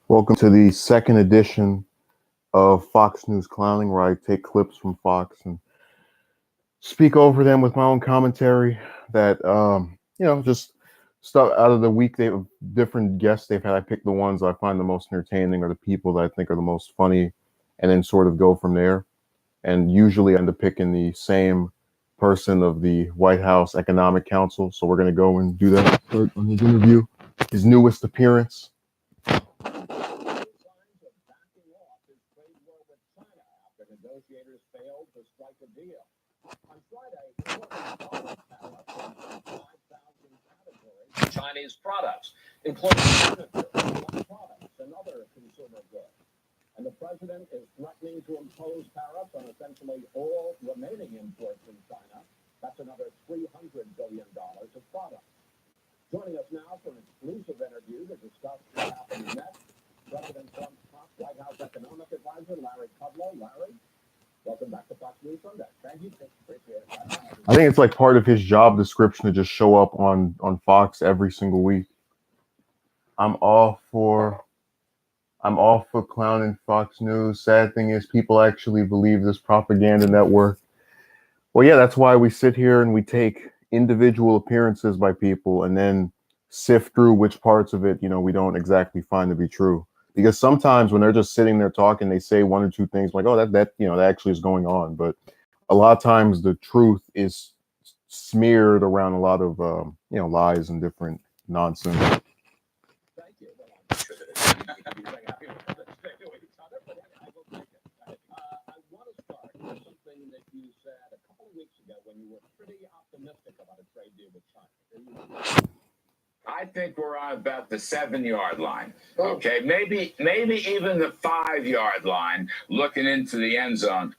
Welcome to the second edition of Fox News Clowning, where I take clips from Fox and speak over them with my own commentary. That just stuff out of the week. They have different guests they've had. I pick the ones I find the most entertaining, or the people that I think are the most funny, and then sort of go from there. And usually, I end up picking the same person of the White House Economic Council. So we're going to go and do that. Start on his interview, his newest appearance. Negotiators failed to strike a deal. On Friday, 5,000 categories Chinese products, including furniture, electronics, and other consumer goods. And the president is threatening to impose tariffs on essentially all remaining imports from China. That's another $300 billion of products. Joining us now for an exclusive interview to discuss what happens next, President Trump's top White House economic advisor, Larry Kudlow. Larry, welcome back to Fox News Sunday. Thank you. Appreciate it. I think it's like part of his job description to just show up on Fox every single week. I'm all for clowning Fox News. Sad thing is, people actually believe this propaganda network. Well, yeah, that's why we sit here and we take individual appearances by people and then sift through which parts of it, we don't exactly find to be true. Because sometimes when they're just sitting there talking, they say one or two things like, oh, that actually is going on. But a lot of times the truth is smeared around a lot of, lies and different nonsense. Thank you. I want to start with something that you said a couple of weeks ago when you were pretty optimistic about a trade deal with China. I think we're on about the 7-yard line. Okay, maybe even the 5-yard line, looking into the end zone.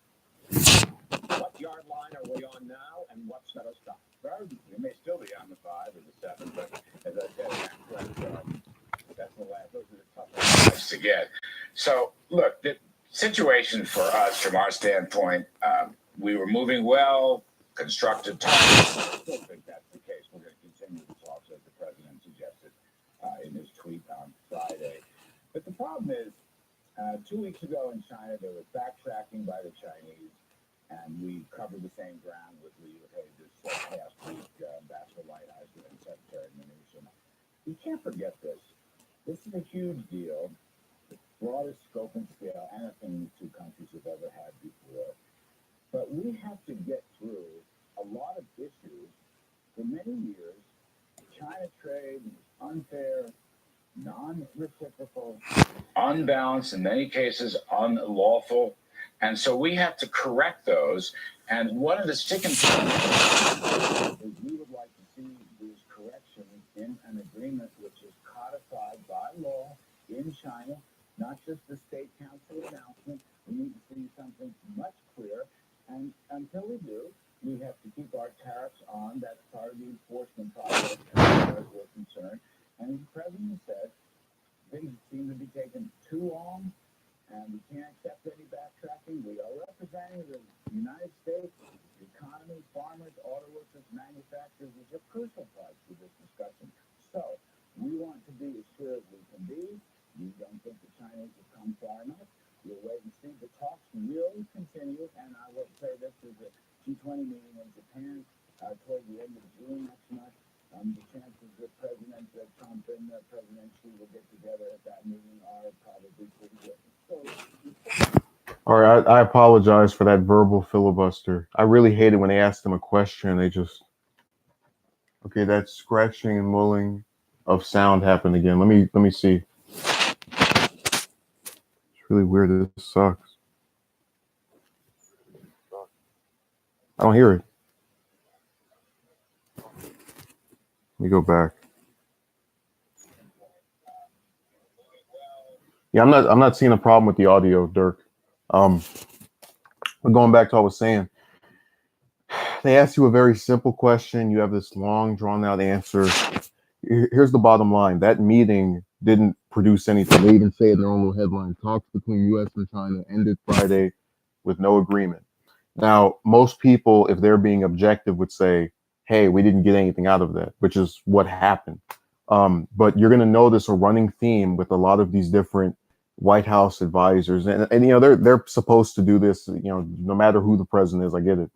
What yard line are we on now, and what's going to stop? We may still be on the 5 or the 7, but as I said, that's the last. Those are the tough ones to get. So, look, the situation for us, from our standpoint, we were moving well, constructive time. I still think that's the case. We're going to continue the talks, as the president suggested in his tweet on Friday. But the problem is, 2 weeks ago in China, there was backtracking by the Chinese, and we covered the same ground with Liu He this past week, Ambassador Lighthizer and Secretary Mnuchin. You can't forget this. This is a huge deal, the broadest scope and scale anything the two countries have ever had before. But we have to get through a lot of issues. For many years, China trade was unfair, non-reciprocal, unbalanced, in many cases unlawful. And so we have to correct those. And one of the sticking points is we would like to see these corrections in an agreement which is codified by law in China, not just the State Council announcement. We need to see something much clearer. And until we do, we have to keep our tariffs on. That's part of the enforcement process as far as we're concerned. And the president said things seem to be taking too long, and we can't accept any backtracking. We are representing the United States, the economy, farmers, auto workers, manufacturers. Is a crucial part to this discussion. So we want to be as sure as we can be. We don't think the Chinese have come far enough. We'll wait and see. The talks will continue, and I will say this is a G20 meeting in Japan toward the end of June next month. The chances that President Trump and President Xi will get together at that meeting are probably pretty good. All right, I apologize for that verbal filibuster. I really hated when they asked them a question. They just, okay, that scratching and mulling of sound happened again. Let me see. It's really weird. This sucks. I don't hear it. Let me go back. Yeah, I'm not seeing a problem with the audio, Dirk. But going back to what I was saying, they asked you a very simple question. You have this long, drawn-out answer. Here's the bottom line. That meeting didn't produce anything. They even say in their own little headline, talks between U.S. and China ended Friday with no agreement. Now, most people, if they're being objective, would say, hey, we didn't get anything out of that, which is what happened. But you're going to notice a running theme with a lot of these different White House advisors, and you know they're supposed to do this, you know, no matter who the president is. I get it,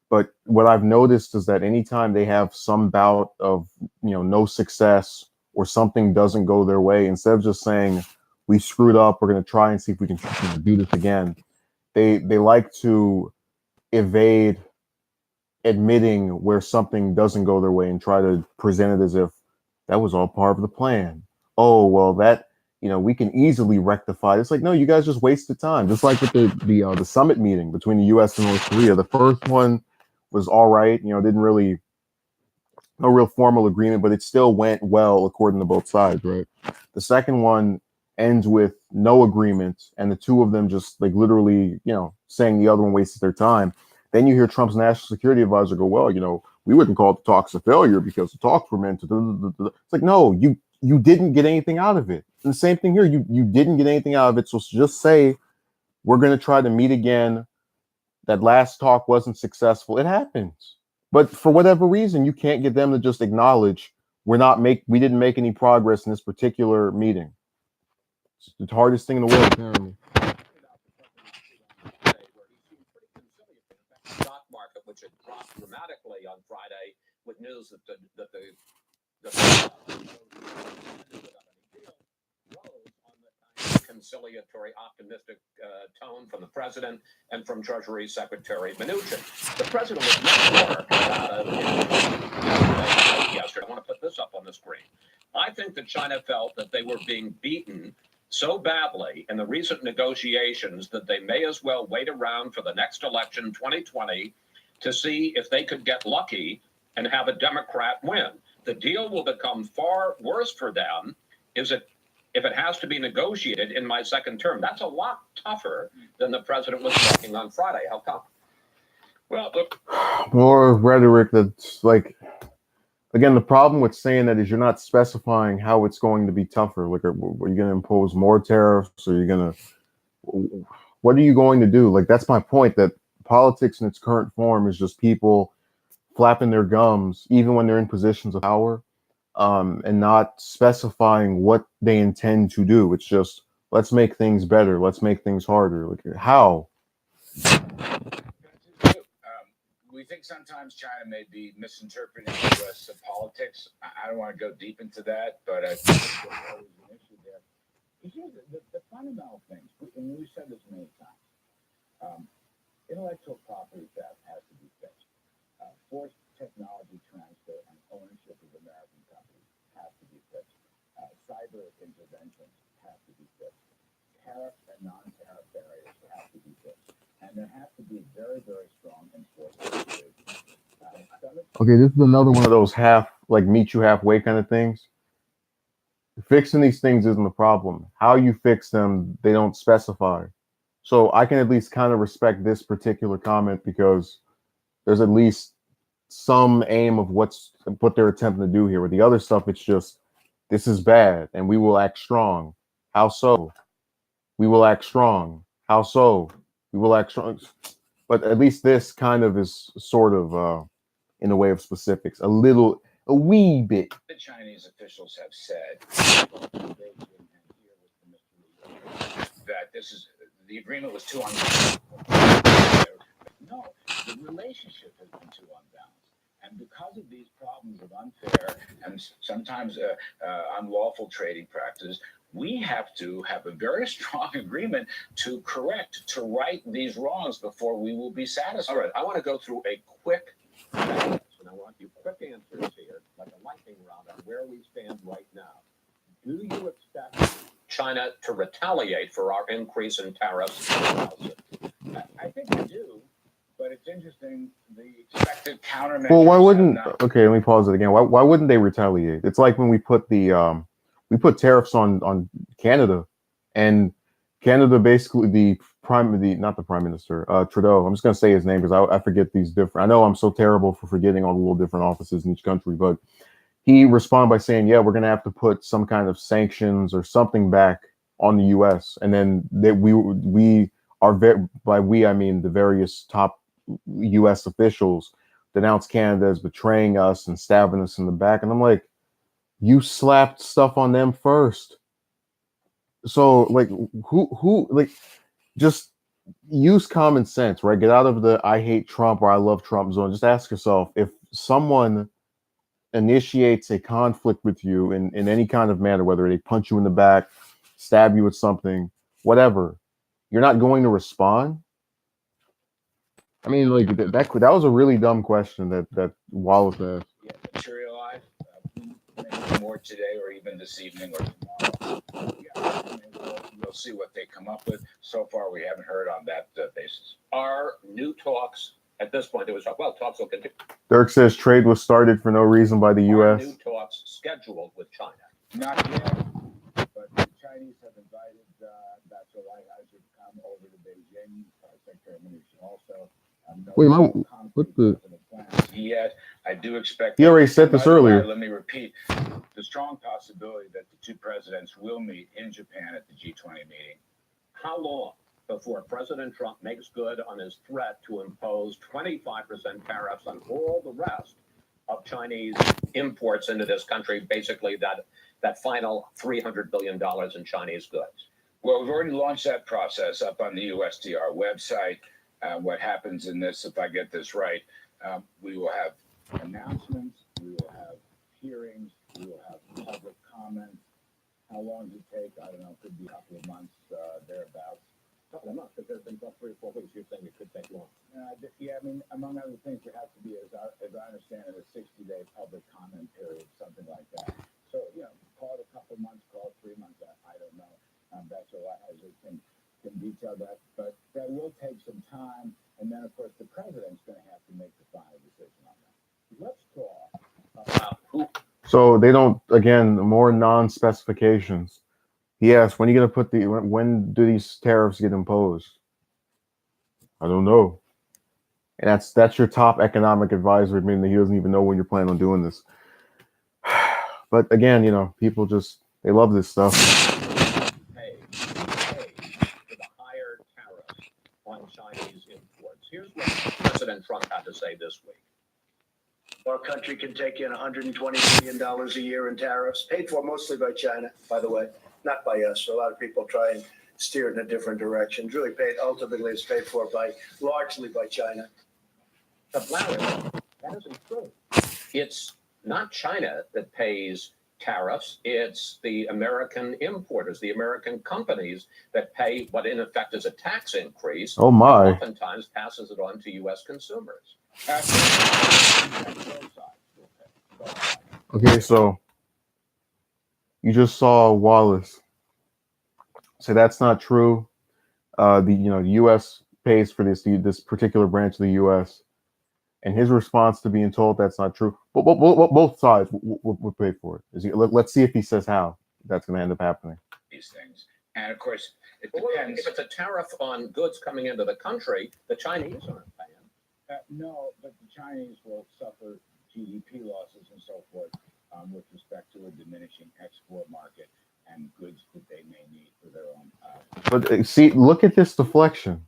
but what I've noticed is that anytime they have some bout of, you know, no success or something doesn't go their way, instead of just saying we screwed up, we're going to try and see if we can, you know, do this again, they like to evade admitting where something doesn't go their way and try to present it as if that was all part of the plan. Oh, well, that, you know, we can easily rectify. It's like, no, you guys just wasted time. Just like with the summit meeting between the U.S. and North Korea. The first one was all right, you know, didn't really, no real formal agreement, but it still went well according to both sides, right? The second one ends with no agreement, and the two of them just like literally, you know, saying the other one wasted their time. Then you hear Trump's national security advisor go, well, you know, we wouldn't call the talks a failure because the talks were meant to. It's like, no, you didn't get anything out of it. And the same thing here, you didn't get anything out of it. So just say we're going to try to meet again. That last talk wasn't successful. It happens. But for whatever reason, you can't get them to just acknowledge we didn't make any progress in this particular meeting. It's the hardest thing in the world, apparently. Stock market, which had dropped dramatically on Friday with news that the conciliatory, optimistic tone from the president and from Treasury Secretary Mnuchin. The president was much more yesterday. I want to put this up on the screen. I think that China felt that they were being beaten so badly in the recent negotiations that they may as well wait around for the next election, 2020, to see if they could get lucky and have a Democrat win. The deal will become far worse for them if it has to be negotiated in my second term. That's a lot tougher than the president was talking on Friday. How come? Well, look. More rhetoric that's like, again, the problem with saying that is you're not specifying how it's going to be tougher. Like, are you going to impose more tariffs? Or are you going to, what are you going to do? Like, that's my point, that politics in its current form is just people flapping their gums, even when they're in positions of power, and not specifying what they intend to do. It's just, let's make things better. Let's make things harder. Like, how? We think sometimes China may be misinterpreting U.S. politics. I don't want to go deep into that, but I think there's always an issue there. Here's the fundamental things, and we've said this many times. Intellectual property theft has to be fixed. Forced technology transfer and ownership of American companies has to be fixed. Cyber interventions have to be fixed. Tariff and non-tariff barriers have to be fixed. And there has to be very, very strong enforcement. Okay, this is another one of those meet you halfway kind of things. Fixing these things isn't the problem. How you fix them, they don't specify. So I can at least kind of respect this particular comment because there's at least some aim of what they're attempting to do here. With the other stuff, it's just, this is bad and we will act strong. How so? We will act strong. How so? We will act strong. But at least this kind of is sort of in the way of specifics, a wee bit. The Chinese officials have said that the agreement was too unbalanced. No, the relationship has been too unbalanced. And because of these problems of unfair and sometimes unlawful trading practices, we have to have a very strong agreement to right these wrongs before we will be satisfied. All right, I want to go through a quick analysis, and I want you quick answers here, like a lightning round on where we stand right now. Do you expect China to retaliate for our increase in tariffs? I think we do, but it's interesting, the expected countermeasures. Well, why wouldn't, okay, let me pause it again. Why wouldn't they retaliate? It's like when we put tariffs on Canada, and Canada basically not the prime minister, Trudeau. I'm just gonna say his name because I forget these different. I know I'm so terrible for forgetting all the little different offices in each country, but he responded by saying, "Yeah, we're gonna have to put some kind of sanctions or something back on the U.S." And then we are by we I mean the various top U.S. officials denounced Canada as betraying us and stabbing us in the back, and I'm like, you slapped stuff on them first. So like who like just use common sense, right? Get out of the I hate Trump or I love Trump zone. Just ask yourself if someone initiates a conflict with you in any kind of manner, whether they punch you in the back, stab you with something, whatever, you're not going to respond. I mean, like that was a really dumb question that Wallace asked. Yeah, materialize maybe more today or even this evening or tomorrow. Yeah, I mean, we'll see what they come up with. So far, we haven't heard on that basis. Are new talks at this point? There was talks will continue. Dirk says trade was started for no reason by the Are U.S. new talks scheduled with China? Not yet, but the Chinese have invited Dr. Lighthizer to come over to Beijing. Secretary Mnuchin also. Wait, what the? Yet, I do expect. He already said this earlier. Let me repeat: the strong possibility that the two presidents will meet in Japan at the G20 meeting. How long before President Trump makes good on his threat to impose 25% tariffs on all the rest of Chinese imports into this country, basically that final $300 billion in Chinese goods? Well, we've already launched that process up on the USTR website. What happens in this, if I get this right, we will have announcements, we will have hearings, we will have public comments. How long does it take? I don't know. It could be a couple of months, thereabouts. A couple of months, because there's been 3 or 4 weeks. You're saying it could take long. Yeah, I mean, among other things, there has to be, as I understand it, a 60-day public comment period, something like that. So, call it a couple of months, call it 3 months. I don't know. That's a lot as it can detail that, but that will take some time. And then, of course, the president's going to have to make the final decision on that. Let's talk about who. So they don't, again, more non-specifications. He asked, when are you going to put when do these tariffs get imposed? I don't know. And that's your top economic advisor admitting that he doesn't even know when you're planning on doing this. But again, people just, they love this stuff. Pay for the higher tariffs on Chinese imports. Here's what President Trump had to say this week. Our country can take in $120 billion a year in tariffs, paid for mostly by China, by the way, not by us. So a lot of people try and steer it in a different direction. Ultimately, it's paid for largely by China. But Larry, that isn't true. It's not China that pays tariffs. It's the American importers, the American companies that pay what in effect is a tax increase. Oh my. Oftentimes passes it on to U.S. consumers. Okay, so you just saw Wallace say that's not true. The U.S. pays for this particular branch of the U.S. And his response to being told that's not true, but both sides will pay for it. Let's see if he says how that's going to end up happening. These things, and of course, it Well, depends. if it's a tariff on goods coming into the country, the Chinese aren't paying. No, but the Chinese will suffer GDP losses and so forth with respect to a diminishing export market and goods that they may need for their own. But see, look at this deflection.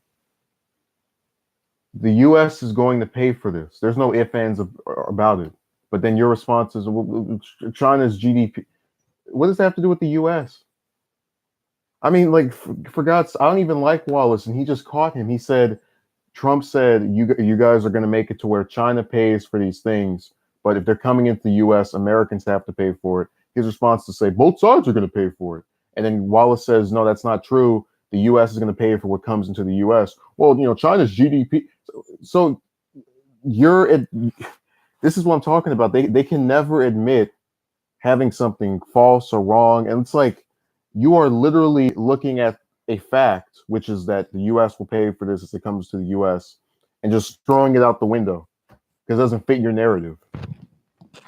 The U.S. is going to pay for this. There's no ifs, ands about it. But then your response is, well, China's GDP. What does that have to do with the U.S.? I mean, like, for God's sake, I don't even like Wallace, and he just caught him. He said, Trump said, you guys are going to make it to where China pays for these things, but if they're coming into the U.S., Americans have to pay for it. His response to say, both sides are going to pay for it. And then Wallace says, no, that's not true. The U.S. is going to pay for what comes into the U.S. Well, China's GDP. So this is what I'm talking about. They can never admit having something false or wrong. And it's like, you are literally looking at a fact, which is that the U.S. will pay for this as it comes to the U.S. and just throwing it out the window because it doesn't fit your narrative.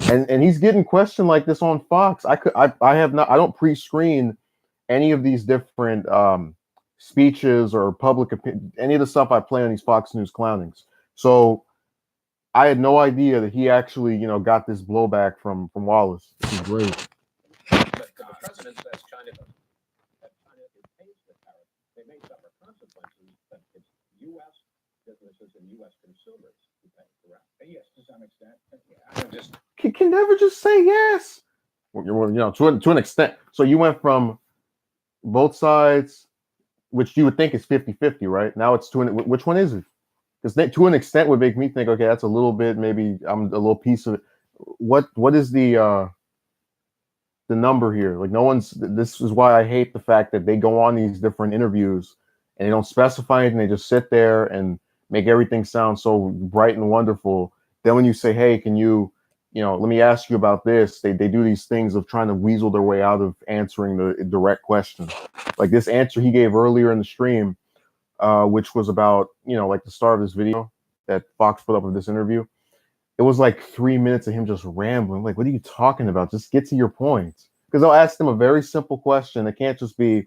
And he's getting questioned like this on Fox. I don't pre-screen any of these different speeches or public opinion, any of the stuff I play on these Fox News clownings. So I had no idea that he actually, got this blowback from Wallace. This is great. But the president says China pays the tariff. They may suffer consequences, but it's U.S. businesses and U.S. consumers who pay, correct? Yes, to some extent. I don't just Can never just say yes. Well, to an extent. So you went from both sides, which you would think is 50-50, right? Now it's which one is it? Because to an extent would make me think, okay, that's a little bit, maybe I'm a little piece of it. What is the number here? Like no one's, this is why I hate the fact that they go on these different interviews and they don't specify anything, they just sit there and make everything sound so bright and wonderful. Then when you say, hey, can you let me ask you about this, they do these things of trying to weasel their way out of answering the direct question. Like this answer he gave earlier in the stream, which was about, like the start of this video that Fox put up with this interview. It was like 3 minutes of him just rambling. Like, what are you talking about? Just get to your point. Because I'll ask them a very simple question. It can't just be,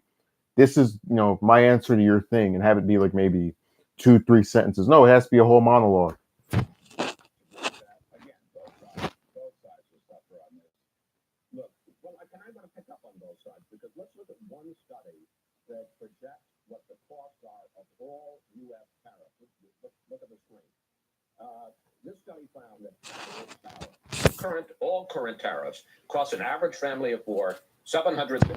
this is, my answer to your thing, and have it be like maybe 2-3 sentences. No, it has to be a whole monologue. Again, both sides will suffer on this. Look, well, I want to pick up on both sides because let's look at one study that projects what the costs are of all U.S. tariffs. Look at the screen. This study found that all current tariffs cost an average family of four $757 a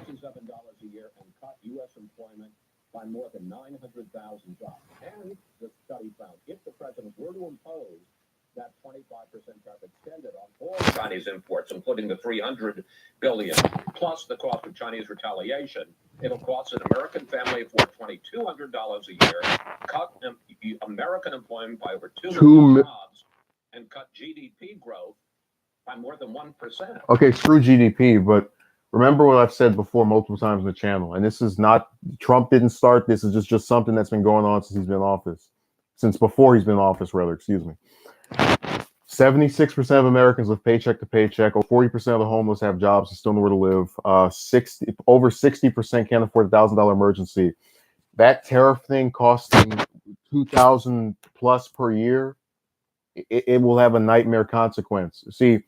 year and cut U.S. employment by more than 900,000 jobs. And the study found if the president were to impose that 25% tariff extended on all Chinese imports, including the $300 billion, plus the cost of Chinese retaliation, it'll cost an American family of four $2,200 a year, cut American employment by over 2 million jobs, and cut GDP growth by more than 1%. Okay, screw GDP, but remember what I've said before multiple times on the channel, and this is not, Trump didn't start this, is just something that's been going on since he's been in office. Since before he's been in office, rather, excuse me. 76% of Americans live paycheck to paycheck. Over 40% of the homeless have jobs and still nowhere to live. Over 60% can't afford a $1,000 emergency. That tariff thing costing $2,000 plus per year, it will have a nightmare consequence. See,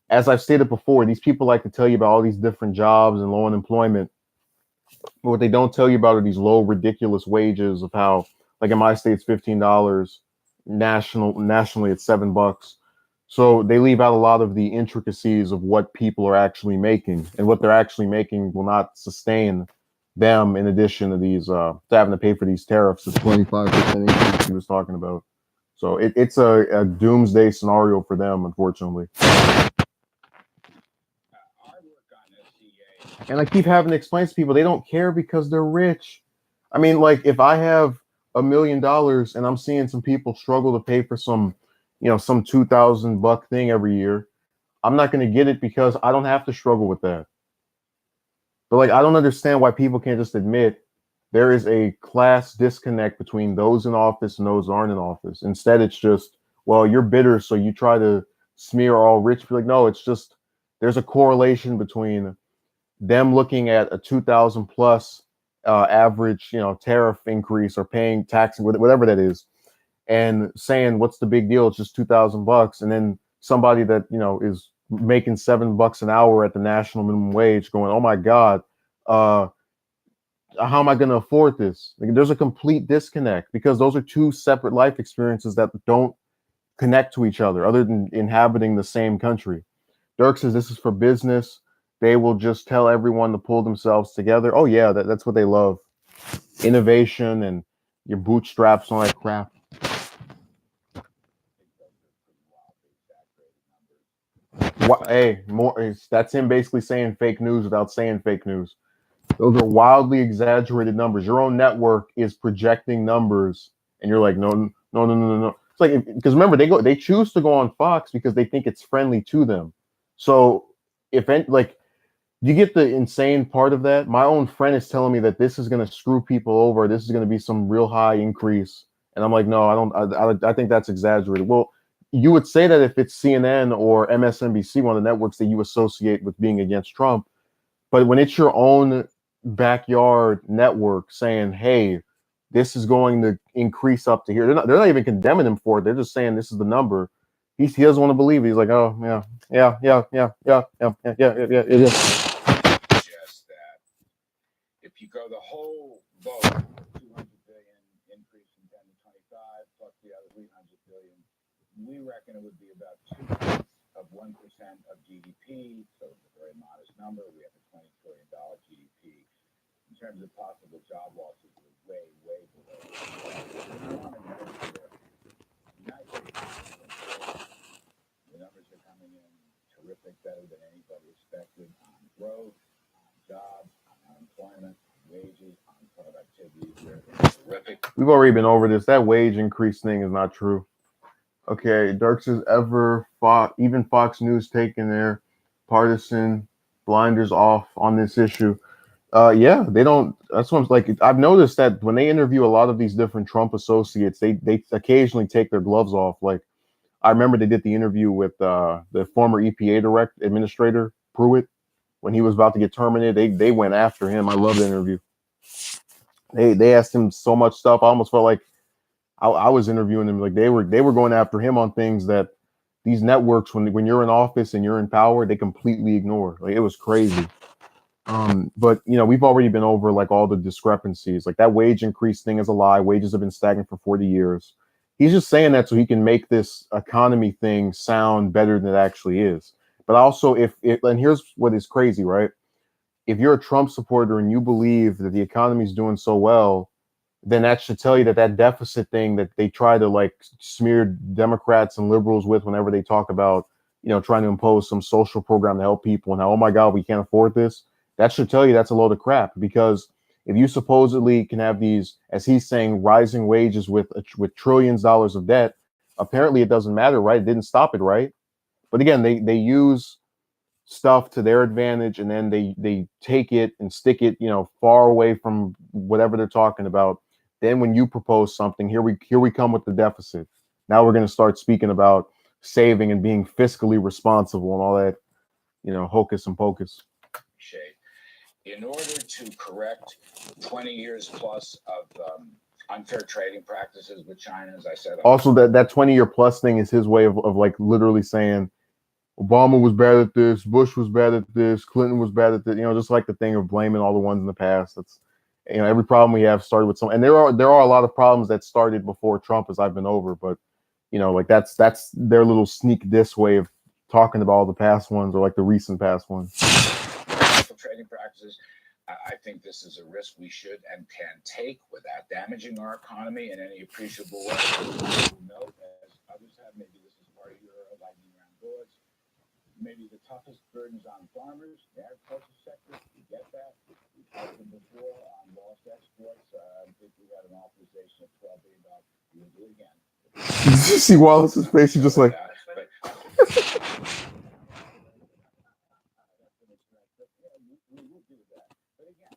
as I've stated before, these people like to tell you about all these different jobs and low unemployment. But what they don't tell you about are these low, ridiculous wages of how, like in my state, it's $15. Nationally, it's $7. So they leave out a lot of the intricacies of what people are actually making, and what they're actually making will not sustain them. In addition to these, to having to pay for these tariffs, the 25% increase he was talking about. So it's a doomsday scenario for them, unfortunately. And I keep having to explain to people, they don't care because they're rich. I mean, like if I have $1 million and I'm seeing some people struggle to pay for some, some $2,000 thing every year, I'm not going to get it because I don't have to struggle with that. But like, I don't understand why people can't just admit there is a class disconnect between those in office and those who aren't in office. Instead, it's just, well, you're bitter, so you try to smear all rich people. Like, no, it's just, there's a correlation between them looking at a 2,000 plus average, tariff increase or paying tax, whatever that is, and saying, what's the big deal? It's just $2,000. And then somebody that, is making $7 an hour at the national minimum wage going, oh my God, how am I going to afford this? Like, there's a complete disconnect because those are two separate life experiences that don't connect to each other other than inhabiting the same country. Dirk says this is for business. They will just tell everyone to pull themselves together. Oh yeah, that's what they love. Innovation and your bootstraps and all that crap. Hey, that's him basically saying fake news without saying fake news. Those are wildly exaggerated numbers. Your own network is projecting numbers, and you're like, no. It's like, because remember, they choose to go on Fox because they think it's friendly to them. So you get the insane part of that. My own friend is telling me that this is going to screw people over. This is going to be some real high increase, and I'm like, no, I don't. I think that's exaggerated. Well, you would say that if it's CNN or MSNBC, one of the networks that you associate with being against Trump, but when it's your own backyard network saying, hey, this is going to increase up to here. They're not even condemning him for it. They're just saying this is the number. He doesn't want to believe it. He's like, oh yeah. It is. Suggest that if you go the whole vote, 200 billion increase from 10 to 25 plus the other 300 billion, we reckon it would be about 2% of GDP. So it's a very modest number. We have a $20 trillion GDP. In terms of possible job losses was way, way below. The numbers are coming in terrific, better than anybody expected on growth, on jobs, on unemployment, on wages, on productivity. They're terrific. We've already been over this. That wage increase thing is not true. Okay, Dirk says even Fox News taking their partisan blinders off on this issue. Yeah, they don't. That's what I'm like. I've noticed that when they interview a lot of these different Trump associates, they occasionally take their gloves off. Like I remember they did the interview with the former EPA administrator Pruitt when he was about to get terminated. They went after him. I love the interview. They asked him so much stuff. I almost felt like I was interviewing him. Like they were going after him on things that these networks, when you're in office and you're in power, they completely ignore. Like it was crazy. But we've already been over like all the discrepancies. Like that wage increase thing is a lie. Wages have been stagnant for 40 years. He's just saying that so he can make this economy thing sound better than it actually is. But also, and here's what is crazy, right? If you're a Trump supporter and you believe that the economy is doing so well, then that should tell you that deficit thing that they try to like smear Democrats and liberals with whenever they talk about, trying to impose some social program to help people and how, oh my God, we can't afford this. That should tell you that's a load of crap, because if you supposedly can have these, as he's saying, rising wages with trillions of dollars of debt, apparently it doesn't matter, right? It didn't stop it, right? But again, they use stuff to their advantage, and then they take it and stick it, far away from whatever they're talking about. Then when you propose something, here we come with the deficit. Now we're going to start speaking about saving and being fiscally responsible and all that, hocus and pocus. In order to correct 20 years plus of unfair trading practices with China, as I said. Also, that 20-year plus thing is his way of like literally saying Obama was bad at this, Bush was bad at this, Clinton was bad at this, just like the thing of blaming all the ones in the past. That's, every problem we have started with some, and there are a lot of problems that started before Trump, as I've been over, but like that's their little sneak diss way of talking about all the past ones, or like the recent past ones. Trading practices. I think this is a risk we should and can take without damaging our economy in any appreciable way. Note, as others have, maybe this is part of your lightning round bullets. Maybe the toughest burdens on farmers, the agriculture sector. We get that. We've talked before on lost exports. I think we got an authorization of $12 billion. We'll do it again. Did you see Wallace's face? He's just like. We will do that. But again,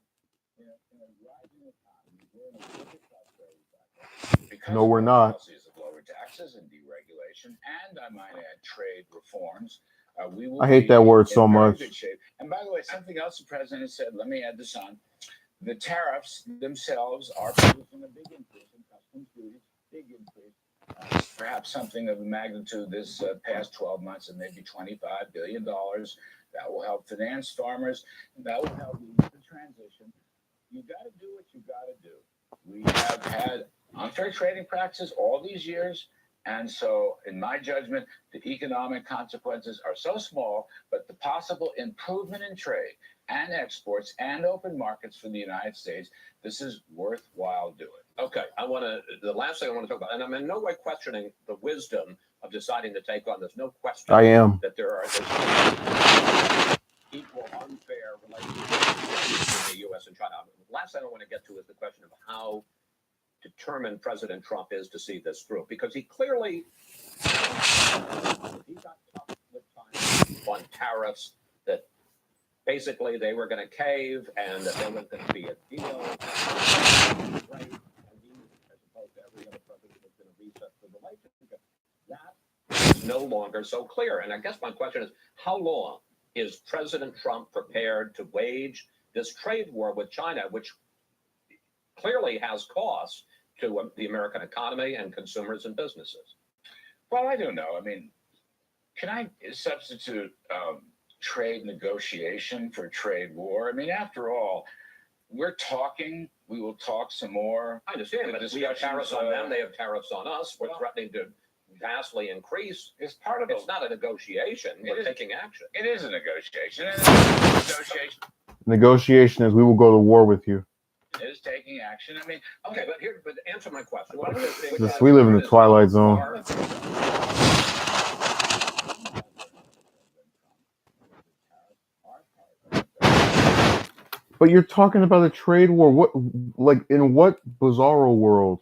in a rising economy, we're in a wicked prosperity cycle. Because no, we're not. Policies of lower taxes and deregulation, and I might add trade reforms. I hate that word so much. And by the way, something else the president said, let me add this on. The tariffs themselves are producing a big increase in customs duties, big increase. Perhaps something of the magnitude this past 12 months of maybe $25 billion. That will help finance farmers. That will help ease the transition. You got to do what you got to do. We have had unfair trading practices all these years. And so, in my judgment, the economic consequences are so small, but the possible improvement in trade and exports and open markets for the United States, this is worthwhile doing. Okay, the last thing I want to talk about, and I'm in no way questioning the wisdom of deciding to take on. There's no question I am. that there are equal unfair relationships between the U.S. and China. The last thing I want to get to is the question of how determined President Trump is to see this through, because he clearly he got tough with China on tariffs, that basically they were going to cave and that there was going to be a deal. Right. And he, as opposed to every other president, was going to reset the relationship. That is no longer so clear. And I guess my question is, how long is President Trump prepared to wage this trade war with China, which clearly has costs to the American economy and consumers and businesses? Well, I don't know. I mean, can I substitute trade negotiation for trade war? I mean, after all, we're talking. We will talk some more. I understand, but we have tariffs on them. They have tariffs on us. We're threatening to vastly increase. It's part of It's not a negotiation. We're taking action. It is a negotiation. It is a negotiation. Negotiation is we will go to war with you. is taking action. I mean, Okay, but answer my question. What do you think? Just, we live in the Twilight Zone. But you're talking about a trade war. What, like, in what bizarro world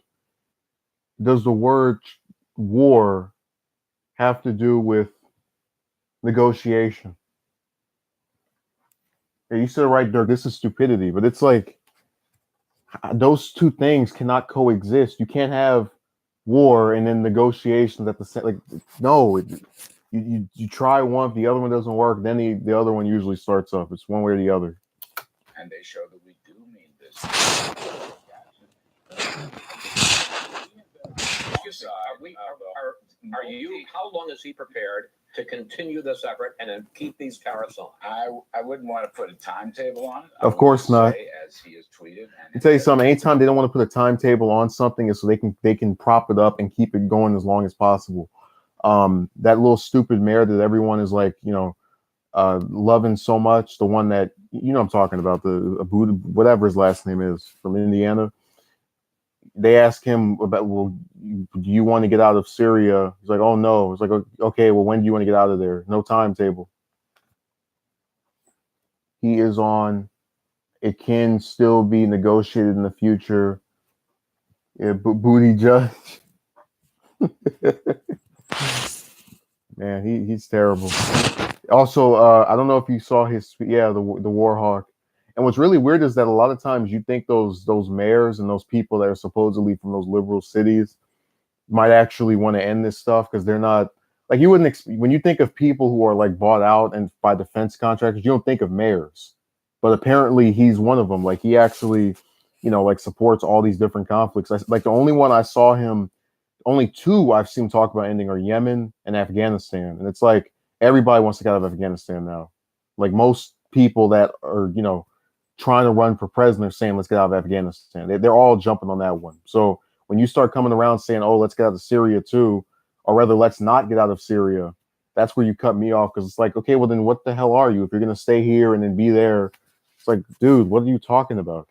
does the word war have to do with negotiation? Yeah, you said it right, Dirk. This is stupidity, but it's like those two things cannot coexist. You can't have war and then negotiations at the same. Like, no, you try one, if the other one doesn't work, then the other one usually starts up. It's one way or the other. And they show that we do mean business. Are you? How long is he prepared to continue this effort and then keep these tariffs on? I wouldn't want to put a timetable on it. Of course not. As he has tweeted. I'll tell you something. Anytime they don't want to put a timetable on something, is so they can prop it up and keep it going as long as possible. That little stupid mayor that everyone is like, loving so much, the one that I'm talking about, the Abu, whatever his last name is, from Indiana. They asked him about, well, do you want to get out of Syria? He's like, oh no. It's like, okay, well, when do you want to get out of there? No timetable. He is on. It can still be negotiated in the future. Yeah, booty judge. Man, he's terrible. Also, I don't know if you saw his, the Warhawk. And what's really weird is that a lot of times you think those mayors and those people that are supposedly from those liberal cities might actually want to end this stuff, because they're not, like, you wouldn't when you think of people who are like bought out and by defense contractors, you don't think of mayors. But apparently he's one of them. Like, he actually, like, supports all these different conflicts. Like, the only one I saw him, only two I've seen talk about ending are Yemen and Afghanistan. And it's like, everybody wants to get out of Afghanistan now. Like, most people that are, trying to run for president are saying, let's get out of Afghanistan. They're all jumping on that one. So when you start coming around saying, oh, let's get out of Syria too, or rather, let's not get out of Syria, that's where you cut me off, because it's like, okay, well, then what the hell are you? If you're going to stay here and then be there, it's like, dude, what are you talking about?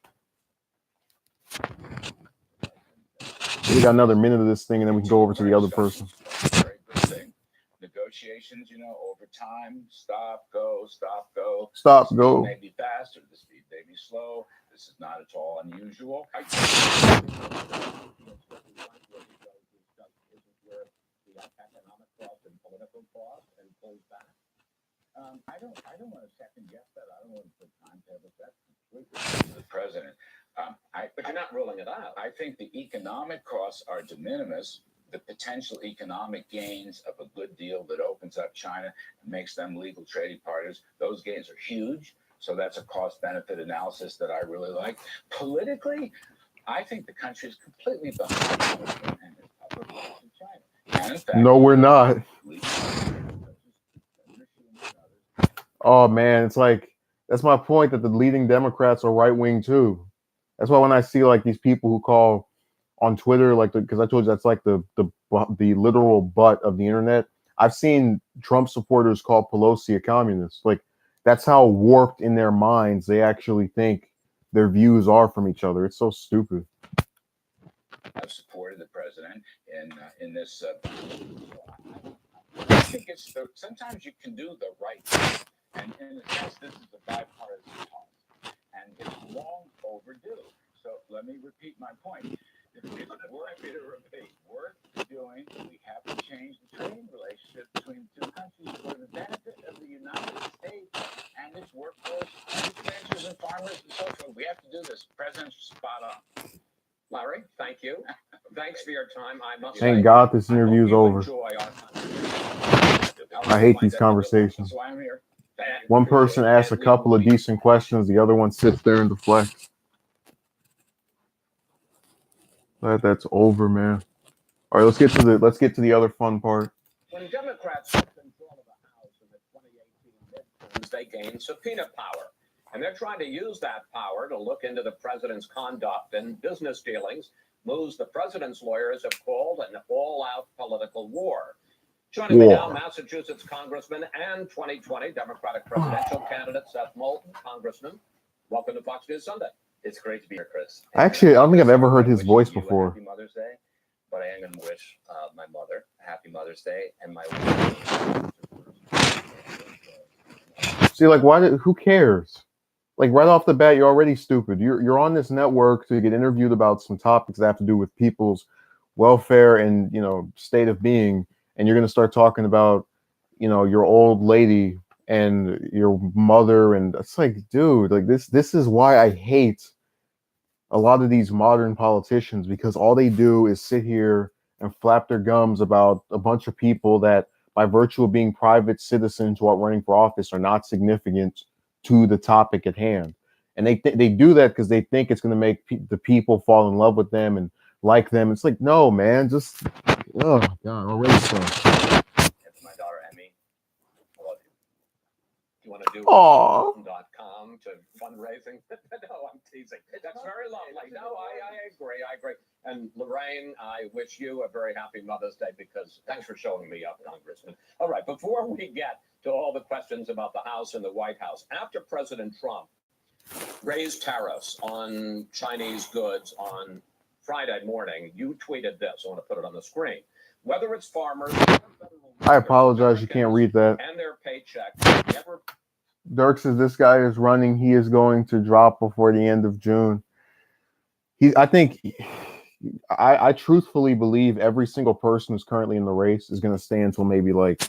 We got another minute of this thing, and then we can go over to the other person. Very good thing. Negotiations, over time, stop, go. Stop, The go. speed may be faster, the speed may be slow. This is not at all unusual. Economic cost and political cost and pulls back. I don't want to second guess that. I don't want to put timetables. That's completely The president. But you're not ruling it out. I think the economic costs are de minimis. The potential economic gains of a good deal that opens up China and makes them legal trading partners, those gains are huge. So that's a cost-benefit analysis that I really like. Politically, I think the country is completely behind China. And in fact, No, we're not. Oh man, it's like, that's my point, that the leading Democrats are right wing too. That's why when I see like these people who call on Twitter, like, because I told you that's like the literal butt of the internet. I've seen Trump supporters call Pelosi a communist. Like, that's how warped in their minds they actually think their views are from each other. It's so stupid. I've supported the president in this. I think it's sometimes you can do the right thing, and in a sense, this is a bipartisan cause, and it's long overdue. So let me repeat my point. It's worth doing. We have to change the trading relationship between the two countries for the benefit of the United States and its workforce, and its ranchers and farmers and so forth. We have to do this. President's spot on. Larry, thank you. Thanks for your time. I must Thank say, God this I hope interview's you over. enjoy our conversation. I hate these conversations. That's why I'm here. Thank you. One person asks a couple of decent questions, the other one sits there and deflects. That's over, man. All right, let's get to the other fun part. When Democrats took control of the House in the 2018 midterms, They gained subpoena power. And they're trying to use that power to look into the president's conduct and business dealings, moves the president's lawyers have called an all-out political war. Joining me now, Massachusetts Congressman and 2020 Democratic presidential candidate Seth Moulton. Congressman, welcome to Fox News Sunday. It's great to be here, Chris. Actually, I don't think I've ever heard I'm his wishing voice you a before. Happy Mother's Day, but I am going to wish my mother a Happy Mother's Day and my wife. See, like, who cares? Like, right off the bat, you're already stupid. You're on this network to get interviewed about some topics that have to do with people's welfare and, you know, state of being, and you're going to start talking about, you know, your old lady and your mother, and it's like, dude, like this is why I hate a lot of these modern politicians, because all they do is sit here and flap their gums about a bunch of people that, by virtue of being private citizens who are running for office, are not significant to the topic at hand. And they do that because they think it's going to make the people fall in love with them and like them. It's like, no, man, just, oh God, already so. And my daughter, Emmy, I love you. You want to do Aw. .com to fundraising? No, I'm teasing. That's very lovely. No, I agree. I agree. And Lorraine, I wish you a very happy Mother's Day, because thanks for showing me up, Congressman. All right, before we get to all the questions about the House and the White House, after President Trump raised tariffs on Chinese goods on Friday morning, you tweeted this. I want to put it on the screen. Whether it's farmers, I apologize, you can't read that. and their paycheck, never. Dirk says this guy is running. He is going to drop before the end of June. I truthfully believe every single person who's currently in the race is going to stay until maybe like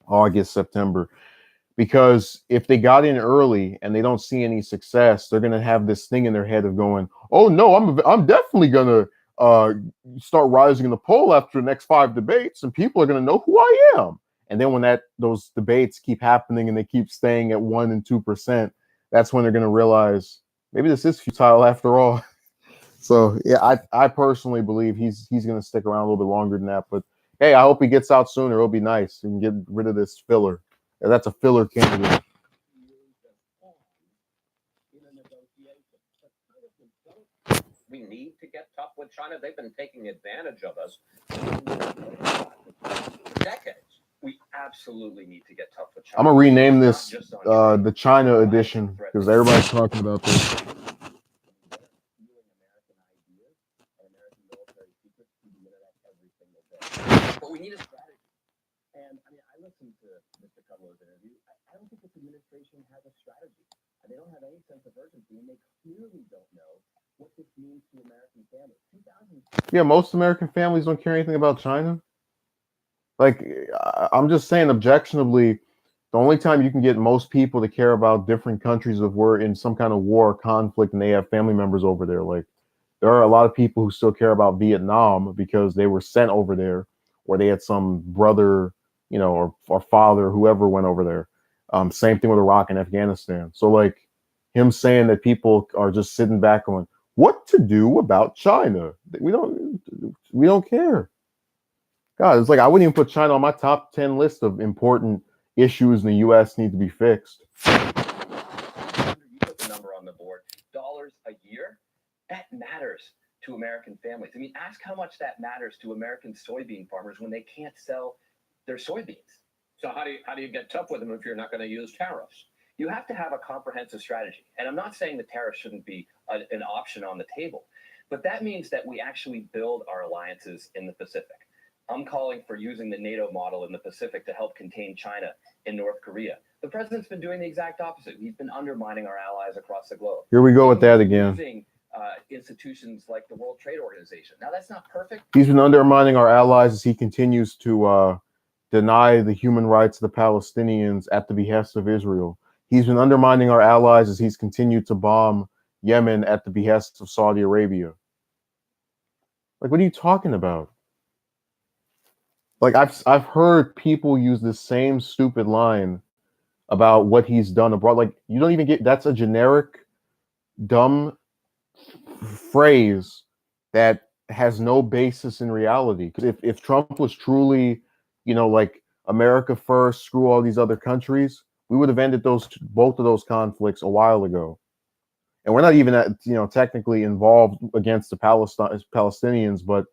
August, September. Because if they got in early and they don't see any success, they're going to have this thing in their head of going, oh no, I'm definitely going to start rising in the poll after the next 5 debates, and people are going to know who I am. And then when those debates keep happening and they keep staying at 1% and 2%, that's when they're going to realize maybe this is futile after all. So yeah, I personally believe he's going to stick around a little bit longer than that. But hey, I hope he gets out sooner. It'll be nice and get rid of this filler. That's a filler candidate. We need to get tough with China. They've been taking advantage of us for decades. We absolutely need to get tough with China. I'm gonna rename this Not just on trade, the China but edition threat because to everybody's talking about this. But we need a strategy. And I mean, I listened to Mr. Kudlow's interview. I don't think this administration has a strategy. They don't have any sense of urgency, and they clearly don't know what this means to American families. Yeah, most American families don't care anything about China. Like, I'm just saying, objectionably, the only time you can get most people to care about different countries if we're in some kind of war or conflict and they have family members over there. Like, there are a lot of people who still care about Vietnam because they were sent over there, or they had some brother, you know, or father, whoever went over there. Same thing with Iraq and Afghanistan. So, like, him saying that people are just sitting back going, what to do about China? We don't care. God, it's like I wouldn't even put China on my top 10 list of important issues in the U.S. need to be fixed. You put the number on the board. Dollars a year? That matters to American families. I mean, ask how much that matters to American soybean farmers when they can't sell their soybeans. So how do you get tough with them if you're not going to use tariffs? You have to have a comprehensive strategy. And I'm not saying the tariffs shouldn't be an option on the table, but that means that we actually build our alliances in the Pacific. I'm calling for using the NATO model in the Pacific to help contain China in North Korea. The president's been doing the exact opposite. He's been undermining our allies across the globe. Here we go with that again. Using institutions like the World Trade Organization. Now, that's not perfect. He's been undermining our allies as he continues to deny the human rights of the Palestinians at the behest of Israel. He's been undermining our allies as he's continued to bomb Yemen at the behest of Saudi Arabia. Like, what are you talking about? Like, I've heard people use the same stupid line about what he's done abroad. Like, you don't even get, that's a generic, dumb phrase that has no basis in reality. Because if Trump was truly, you know, like America first, screw all these other countries, we would have ended both of those conflicts a while ago. And we're not even technically involved against the Palestinians, but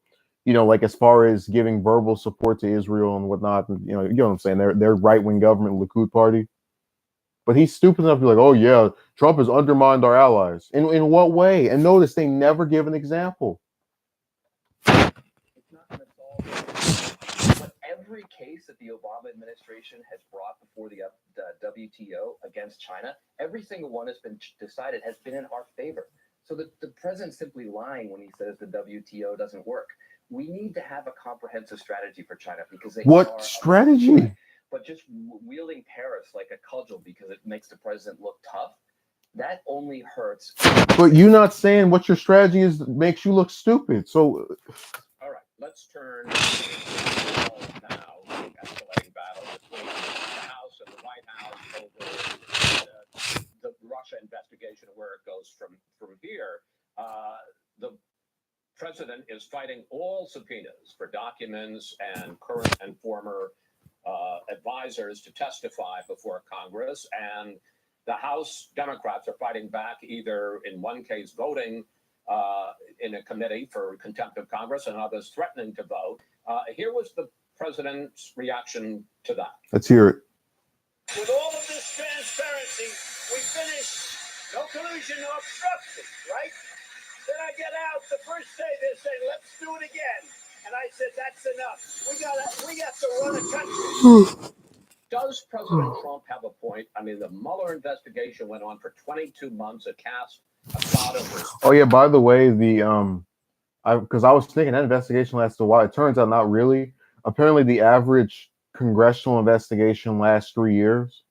you know, like as far as giving verbal support to Israel and whatnot, you know what I'm saying? They're right-wing government, Likud party. But he's stupid enough to be like, oh yeah, Trump has undermined our allies. In what way? And notice they never give an example. It's not going to solve it. But every case that the Obama administration has brought before the WTO against China, every single one has been decided has been in our favor. So the president's simply lying when he says the WTO doesn't work. We need to have a comprehensive strategy for China because they What strategy? But just wielding tariffs like a cudgel because it makes the president look tough, that only hurts. But you're not saying what your strategy is makes you look stupid. So All right, let's turn now to the escalating battle between the House and the White House over the Russia investigation and where it goes from here. The president is fighting all subpoenas for documents and current and former advisors to testify before Congress, and the House Democrats are fighting back, either in one case voting in a committee for contempt of Congress and others threatening to vote. Here was the president's reaction to that. let's hear it. With all of this transparency, we finished no collusion, no obstruction, right? Then I get out the first day, they're saying, let's do it again. And I said, that's enough. We have to run a country. Does President Trump have a point? I mean, the Mueller investigation went on for 22 months. It cast a cloud over. Oh yeah, by the way, because I was thinking that investigation lasted a while. It turns out not really. Apparently, the average congressional investigation lasts 3 years.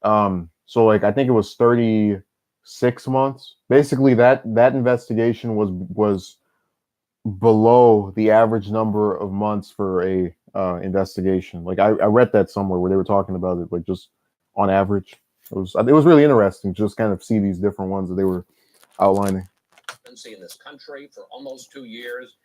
So like I think it was 36 months. Basically, that investigation was below the average number of months for a investigation. Like I read that somewhere where they were talking about it, like just on average. It was really interesting to just kind of see these different ones that they were outlining. In this country for almost 2 years.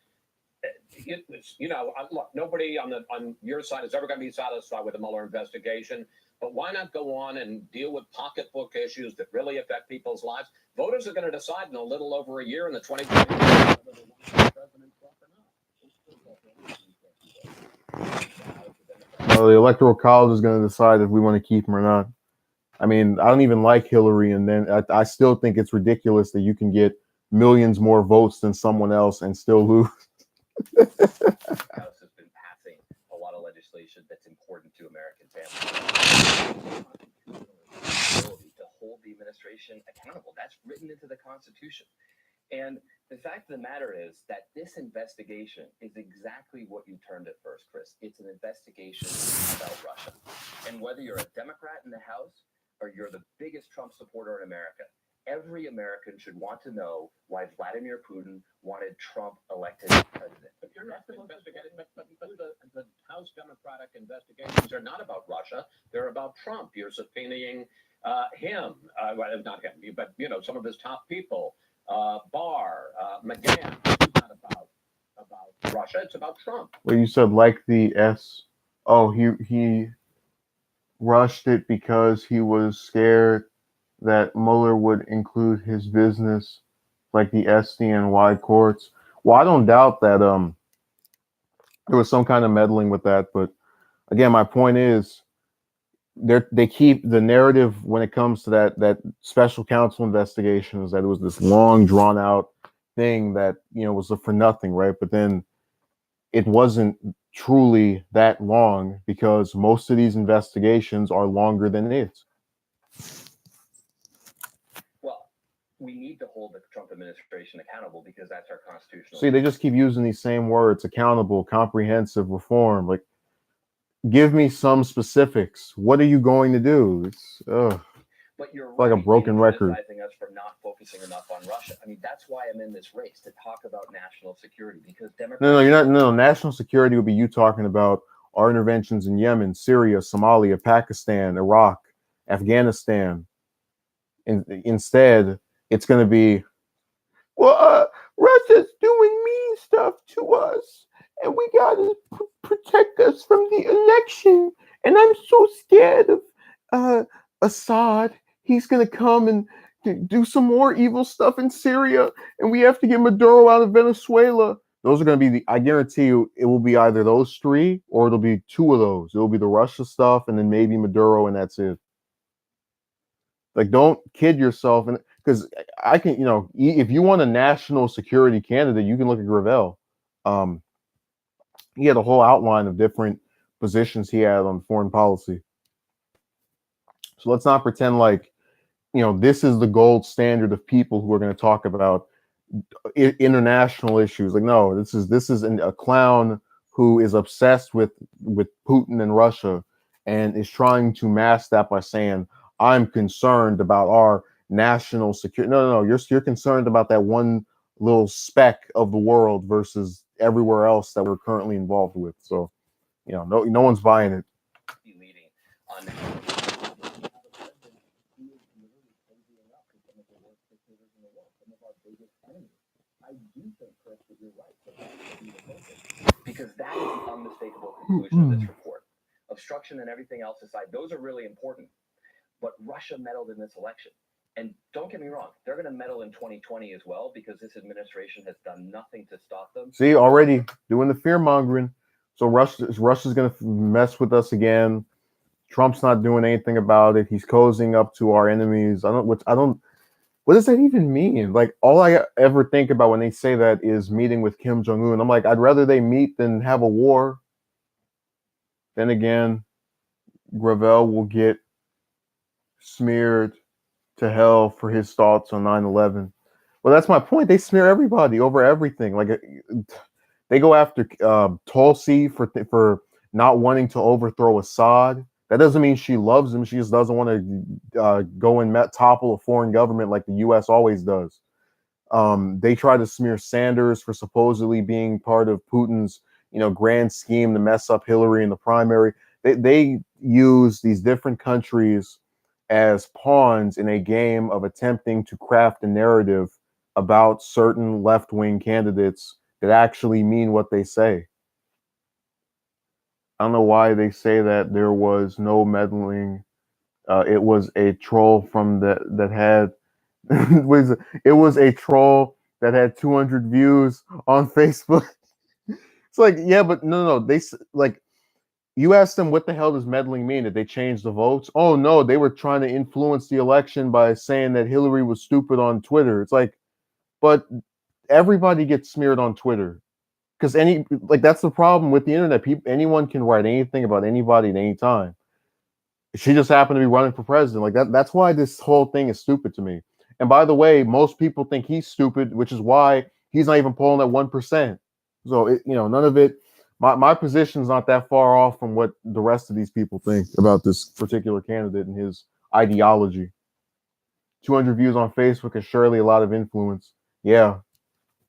Look, nobody on your side is ever going to be satisfied with the Mueller investigation. But why not go on and deal with pocketbook issues that really affect people's lives? Voters are going to decide in a little over a year in the 2020 whether they want President Trump or not. The Electoral College is going to decide if we want to keep him or not. I mean, I don't even like Hillary, and then I still think it's ridiculous that you can get millions more votes than someone else and still lose. The House has been passing a lot of legislation that's important to American families. To hold the administration accountable. That's written into the Constitution. And the fact of the matter is that this investigation is exactly what you termed it first, Chris. It's an investigation about Russia. And whether you're a Democrat in the House or you're the biggest Trump supporter in America, every American should want to know why Vladimir Putin wanted Trump elected president. But you're not investigating, but the House Democratic investigations are not about Russia. They're about Trump. You're subpoenaing him, well, not him, but some of his top people, Barr, McGahn. It's not about Russia. It's about Trump. Well, you said like the S. Oh, he rushed it because he was scared that Mueller would include his business, like the SDNY courts. Well, I don't doubt that there was some kind of meddling with that, but again, my point is they keep the narrative when it comes to that special counsel investigation is that it was this long drawn out thing that was for nothing, right? But then it wasn't truly that long because most of these investigations are longer than it. Well, we need to hold the Trump administration accountable because that's our constitutional. See, they just keep using these same words: accountable, comprehensive, reform. Like, give me some specifics. What are you going to do? It's But you're like a broken record. Criticizing us for not focusing enough on Russia. I mean, that's why I'm in this race to talk about national security because Democrats. No, you're not. No, national security would be you talking about our interventions in Yemen, Syria, Somalia, Pakistan, Iraq, Afghanistan. Instead, it's going to be, Russia's doing mean stuff to us, and we got to protect us from the election. And I'm so scared of Assad. He's going to come and do some more evil stuff in Syria, and we have to get Maduro out of Venezuela. Those are going to be I guarantee you, it will be either those three or it'll be two of those. It'll be the Russia stuff and then maybe Maduro, and that's it. Like, don't kid yourself. And because I can, if you want a national security candidate, you can look at Gravel. Um, he had a whole outline of different positions he had on foreign policy. So let's not pretend like, this is the gold standard of people who are going to talk about international issues. Like, no, this is a clown who is obsessed with Putin and Russia and is trying to mask that by saying, I'm concerned about our national security. No, you're concerned about that one little speck of the world versus everywhere else that we're currently involved with. So, no one's buying it. Be leading on I do think, Chris, that you're right. because that is the unmistakable conclusion of this report. Obstruction and everything else aside, those are really important. But Russia meddled in this election. And don't get me wrong, they're going to meddle in 2020 as well because this administration has done nothing to stop them. See, already doing the fear mongering. So Russia's going to mess with us again. Trump's not doing anything about it. He's cozying up to our enemies. What does that even mean? Like, all I ever think about when they say that is meeting with Kim Jong-un. I'm like, I'd rather they meet than have a war. Then again, Gravel will get smeared to hell for his thoughts on 9/11. Well, that's my point. They smear everybody over everything. Like, they go after Tulsi for not wanting to overthrow Assad. That doesn't mean she loves him. She just doesn't want to go and topple a foreign government like the U.S. always does. They try to smear Sanders for supposedly being part of Putin's, grand scheme to mess up Hillary in the primary. They use these different countries as pawns in a game of attempting to craft a narrative about certain left-wing candidates that actually mean what they say. I don't know why they say that there was no meddling. It was a troll that had it was a troll that had 200 views on Facebook. It's like, yeah, but no. They like, you asked them what the hell does meddling mean? Did they change the votes? Oh no, they were trying to influence the election by saying that Hillary was stupid on Twitter. It's like, but everybody gets smeared on Twitter. Because that's the problem with the internet. Anyone can write anything about anybody at any time. She just happened to be running for president. Like that. That's why this whole thing is stupid to me. And by the way, most people think he's stupid, which is why he's not even polling at 1%. So none of it. My position's not that far off from what the rest of these people think about this particular candidate and his ideology. 200 views on Facebook is surely a lot of influence. Yeah,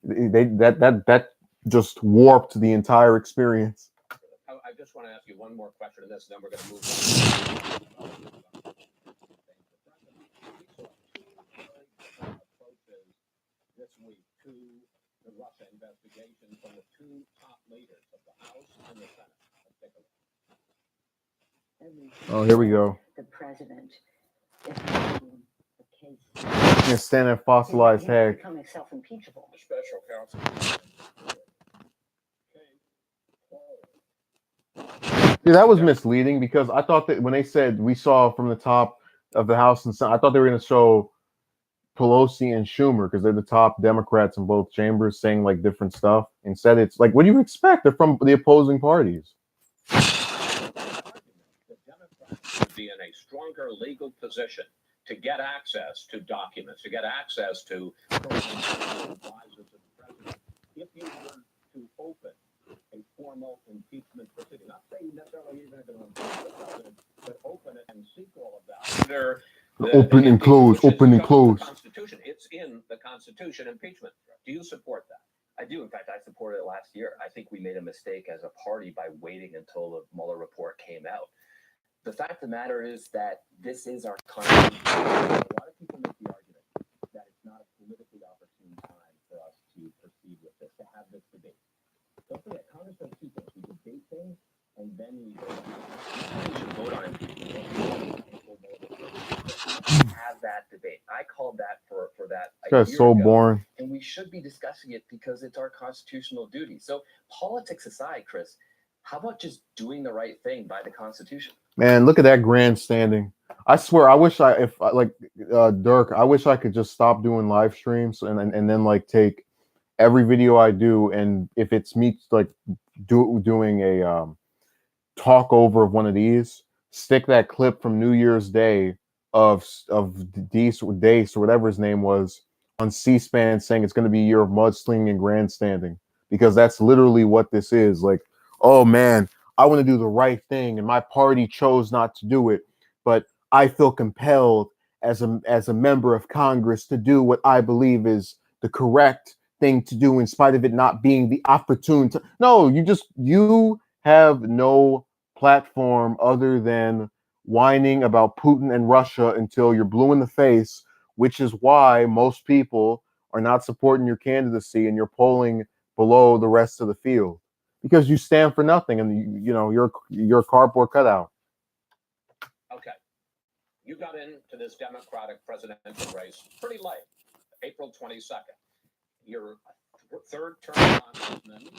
that just warped the entire experience. I just want to ask you one more question on this, and then we're going to move on. This week to the Russia investigation from the two top leaders of the House and the Senate. Let's take a look. Oh, here we go. The president is making the case. Yeah, stand that fossilized head. Becoming self-impeachable. The special counsel. Yeah, that was misleading because I thought that when they said we saw from the top of the House and Senate, I thought they were going to show Pelosi and Schumer because they're the top Democrats in both chambers saying like different stuff. Instead, it's like, what do you expect? They're from the opposing parties. The Democrats would be in a stronger legal position to get access to documents, to get access to advisors of the president, if you were to open a formal impeachment proceeding. Not saying necessarily even if it's president, but open it and seek all of that. Open and close. Constitution. It's in the Constitution, impeachment. Do you support that? I do. In fact, I supported it last year. I think we made a mistake as a party by waiting until the Mueller report came out. The fact of the matter is that this is our Constitution. A lot of people make the argument that it's not a politically opportune time for us to proceed with this, to have this debate. Don't forget, Congress does two things. We debate things, and then we should vote on impeachment. Have that debate. I called that for that. That's so boring. And we should be discussing it because it's our constitutional duty. So politics aside, Chris, How about just doing the right thing by the Constitution? Man, look at that grandstanding. I swear, I wish Dirk, I wish I could just stop doing live streams and then like take every video I do, and if it's me like doing a talk over of one of these, stick that clip from New Year's Day of Deese or whatever his name was on C-SPAN saying it's going to be a year of mudslinging and grandstanding, because that's literally what this is. Like, oh man, I want to do the right thing and my party chose not to do it, but I feel compelled as a member of Congress to do what I believe is the correct thing to do in spite of it not being the opportune to. No, you have no platform other than whining about Putin and Russia until you're blue in the face, which is why most people are not supporting your candidacy and you're polling below the rest of the field, because you stand for nothing and you're a cardboard cutout. Okay. You got into this Democratic presidential race pretty late, April 22nd. You're a third term congressman,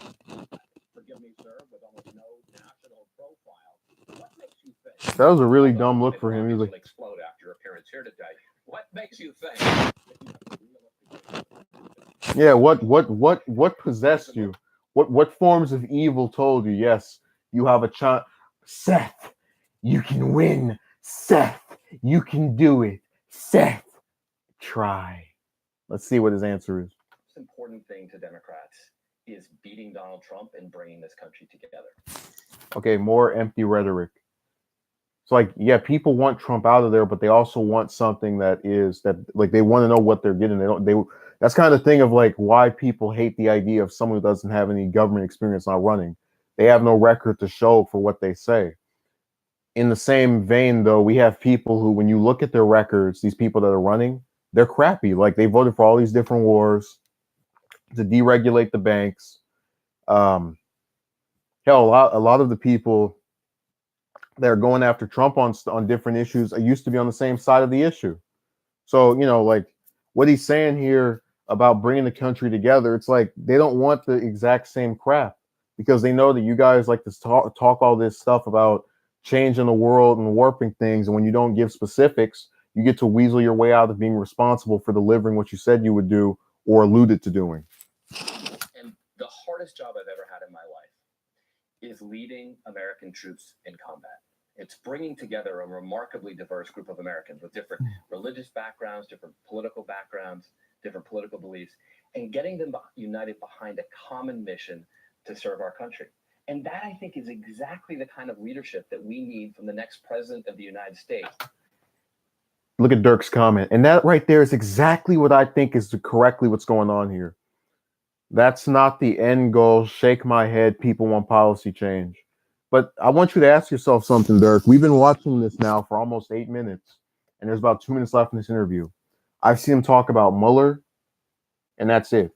forgive me, sir, with almost no national profile. What makes you think? That was a really dumb look for him. He was like, explode after your appearance here today. What makes you think that you have a realistic? yeah, what possessed you? What forms of evil told you, yes, you have a chance? Seth, you can win. Seth, you can do it. Seth, try. Let's see what his answer is. The most important thing to Democrats is beating Donald Trump and bringing this country together. Okay, more empty rhetoric. It's like, yeah, people want Trump out of there, but they also want something that like they want to know what they're getting. That's kind of the thing of like why people hate the idea of someone who doesn't have any government experience not running. They have no record to show for what they say. In the same vein, though, we have people who, when you look at their records, these people that are running, they're crappy. Like they voted for all these different wars to deregulate the banks. Hell, a lot of the people that are going after Trump on different issues used to be on the same side of the issue. So, like what he's saying here about bringing the country together, it's like they don't want the exact same crap, because they know that you guys like to talk all this stuff about changing the world and warping things. And when you don't give specifics, you get to weasel your way out of being responsible for delivering what you said you would do or alluded to doing. And the hardest job I've ever had in my life is leading American troops in combat. It's bringing together a remarkably diverse group of Americans with different religious backgrounds, different political backgrounds, different political beliefs, and getting them united behind a common mission to serve our country. And that, I think, is exactly the kind of leadership that we need from the next president of the United States. Look at Dirk's comment. And that right there is exactly what I think is correctly what's going on here. That's not the end goal. Shake my head. People want policy change. But I want you to ask yourself something, Dirk. We've been watching this now for almost 8 minutes, and there's about 2 minutes left in this interview. I've seen him talk about Mueller, and that's it.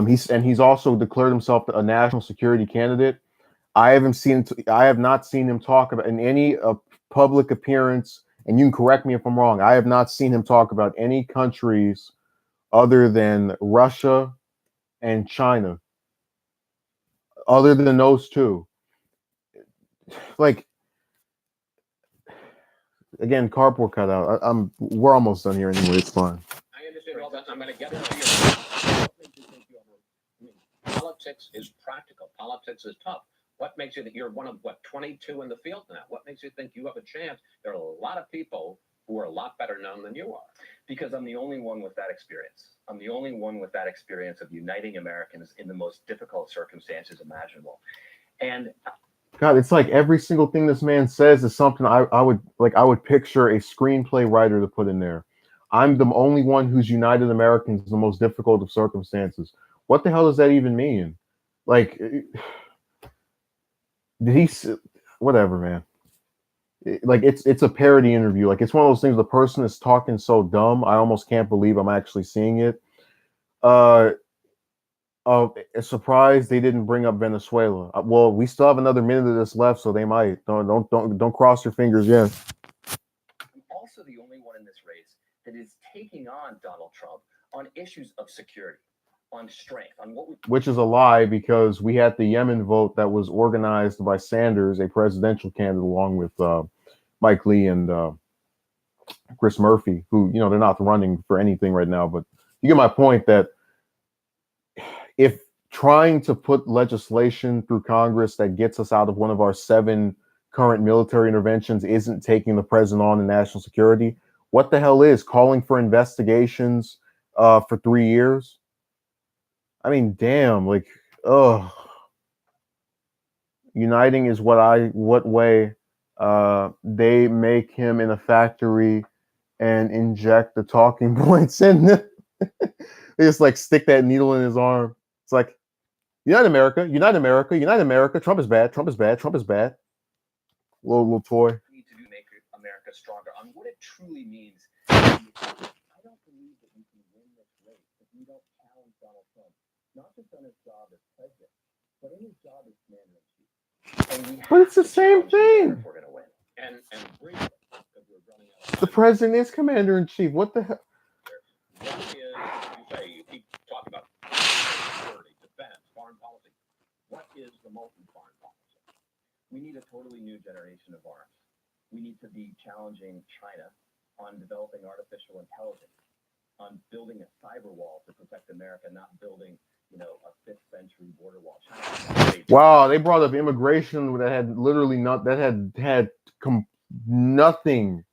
He's also declared himself a national security candidate. I have not seen him talk about in any public appearance, and you can correct me if I'm wrong. I have not seen him talk about any countries other than Russia and China. Other than those two, like, again, cardboard cutout. We're almost done here anyway. It's fine. I understand all that. I'm going to get into your. What makes you think politics is practical. Politics is tough. What makes you that you're one of 22 in the field now? What makes you think you have a chance? There are a lot of people who are a lot better known than you are. Because I'm the only one with that experience. I'm the only one with that experience of uniting Americans in the most difficult circumstances imaginable. And God, it's like every single thing this man says is something I would picture a screenplay writer to put in there. I'm the only one who's united Americans in the most difficult of circumstances. What the hell does that even mean? Like, did he? Whatever, man. Like, it's a parody interview. Like, it's one of those things. The person is talking so dumb, I almost can't believe I'm actually seeing it. A surprise they didn't bring up Venezuela. Well, we still have another minute of this left, so they might. Don't cross your fingers yet. I'm also the only one in this race that is taking on Donald Trump on issues of security, on strength, on what we which is a lie because we had the Yemen vote that was organized by Sanders, a presidential candidate, along with Mike Lee and Chris Murphy, who, you know, they're not running for anything right now. But you get my point that if trying to put legislation through Congress that gets us out of one of our 7 current military interventions isn't taking the president on in national security, what the hell is calling for investigations for 3 years? I mean, damn, like, ugh. Uniting is what way they make him in a factory and inject the talking points in. They just like stick that needle in his arm. It's like, Unite America, Unite America, Unite America. Trump is bad, Trump is bad, Trump is bad. Little toy. need to do to make America stronger, on what it truly means. I don't believe that we can win this race if we don't challenge Donald Trump, not just on his job as president, but in his job as commander-in-chief. And we But it's the have to same challenge him thing. if we're going to win. And briefly, because we're running out of The time. president is commander in chief. What the hell? What is, you say, you keep talking about security, defense, foreign policy. What is the molten foreign policy? We need a totally new generation of arms. We need to be challenging China on developing artificial intelligence, on building a cyber wall to protect America, not building, you know, a 5th century border wall. China. Wow, they brought up immigration that had literally nothing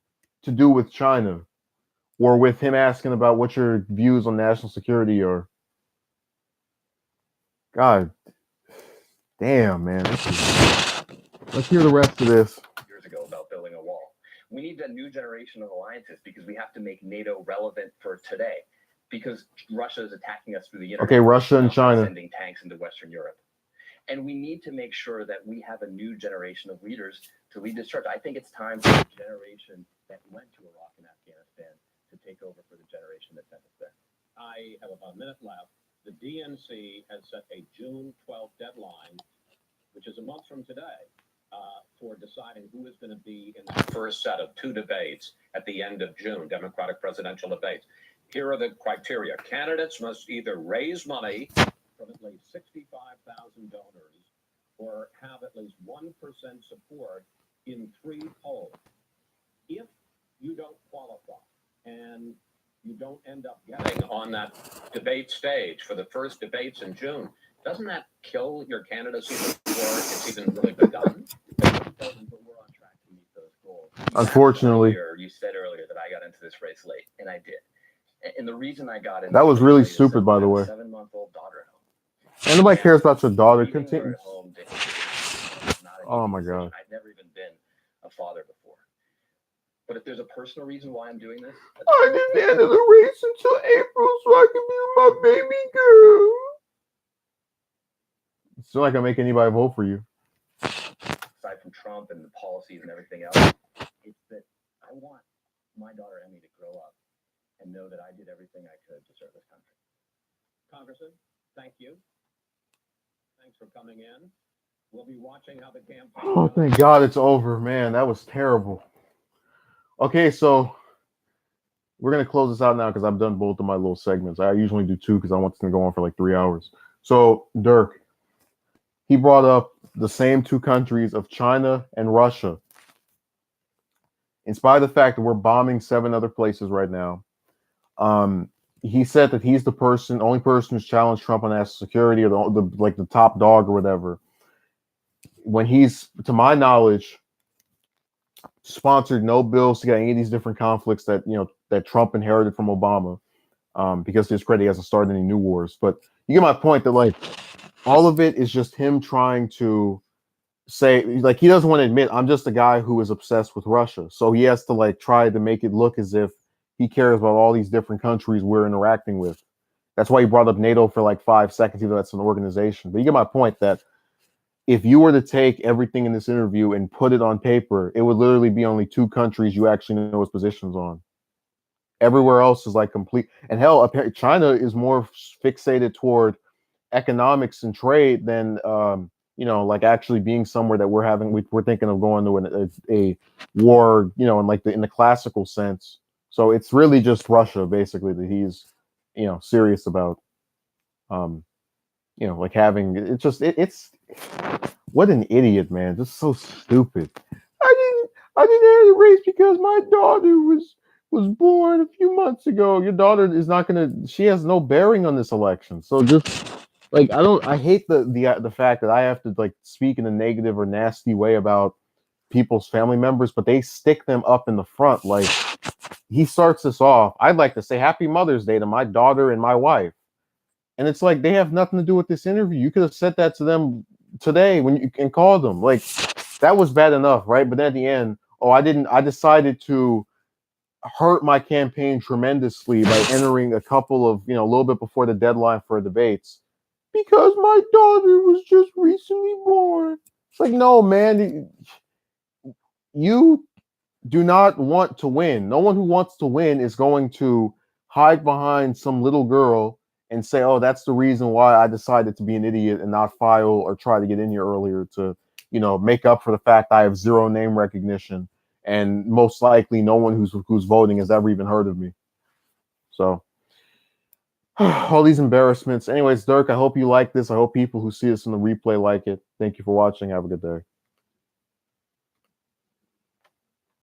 to do with China, or with him asking about what your views on national security are. God damn, man. Let's hear the rest of this. Years ago about building a wall. We need a new generation of alliances because we have to make NATO relevant for today. Because Russia is attacking us through the internet. Okay, Russia and China. Sending tanks into Western Europe. And we need to make sure that we have a new generation of leaders to lead this charge. I think it's time for the generation that went to Iraq and Afghanistan to take over for the generation that sent us there. I have about a minute left. The DNC has set a June 12th deadline, which is a month from today, for deciding who is going to be in that first set of 2 debates at the end of June, Democratic presidential debates. Here are the criteria. Candidates must either raise money from at least 65,000 donors or have at least 1% support in 3 polls. If you don't qualify and you don't end up getting on that debate stage for the first debates in June, doesn't that kill your candidacy before it's even really begun? But we're on track to meet those goals. Unfortunately. You said earlier that I got into this race late, and I did. And the reason I got into That was this really race is stupid, that by the I have way. a 7-month-old daughter at home. And nobody cares about your daughter. Leaving her Continue. at home to- it's not an Oh easy my decision. God. I've never even been a father before. But if there's a personal reason why I'm doing this, I didn't enter the race until April so I can be with my baby girl. It's not like I make anybody vote for you. aside from Trump and the policies and everything else, it's that I want my daughter Emmy to grow up and know that I did everything I could to serve this country. Congressman, thank you. Thanks for coming in. We'll be watching how the campaign Oh, goes. thank God it's over, man. That was terrible. Okay, so we're going to close this out now because I've done both of my little segments. I usually do 2 because I want this to go on for like 3 hours. So, Dirk, he brought up the same 2 countries of China and Russia. In spite of the fact that we're bombing 7 other places right now, he said that he's the only person who's challenged Trump on national security, or the top dog or whatever. When he's, to my knowledge, sponsored no bills to get any of these different conflicts that that Trump inherited from Obama, because to his credit, he hasn't started any new wars. But you get my point that like all of it is just him trying to say, like, he doesn't want to admit I'm just a guy who is obsessed with Russia, so he has to like try to make it look as if he cares about all these different countries we're interacting with. That's why he brought up NATO for like 5 seconds, even though that's an organization. But you get my point that if you were to take everything in this interview and put it on paper, it would literally be only 2 countries you actually know his positions on. Everywhere else is like complete. And hell, China is more fixated toward economics and trade than, like actually being somewhere that we're thinking of going to a war, in the classical sense. So it's really just Russia, basically, that he's, serious about. You know, like having it's what an idiot, man. Just so stupid. I didn't have a race because my daughter was born a few months ago. Your daughter is not gonna. She has no bearing on this election. So just like I hate the fact that I have to like speak in a negative or nasty way about people's family members, but they stick them up in the front. Like he starts this off. I'd like to say Happy Mother's Day to my daughter and my wife, and it's like they have nothing to do with this interview. You could have said that to them today when you and called them. Like that was bad enough, right? But then at the end, oh, I didn't. I decided to hurt my campaign tremendously by entering a couple of, a little bit before the deadline for debates because my daughter was just recently born. It's like, no, man, you do not want to win. No one who wants to win is going to hide behind some little girl and say, oh, that's the reason why I decided to be an idiot and not file or try to get in here earlier to, make up for the fact I have zero name recognition. And most likely no one who's voting has ever even heard of me. So all these embarrassments. Anyways, Dirk, I hope you like this. I hope people who see this in the replay like it. Thank you for watching. Have a good day.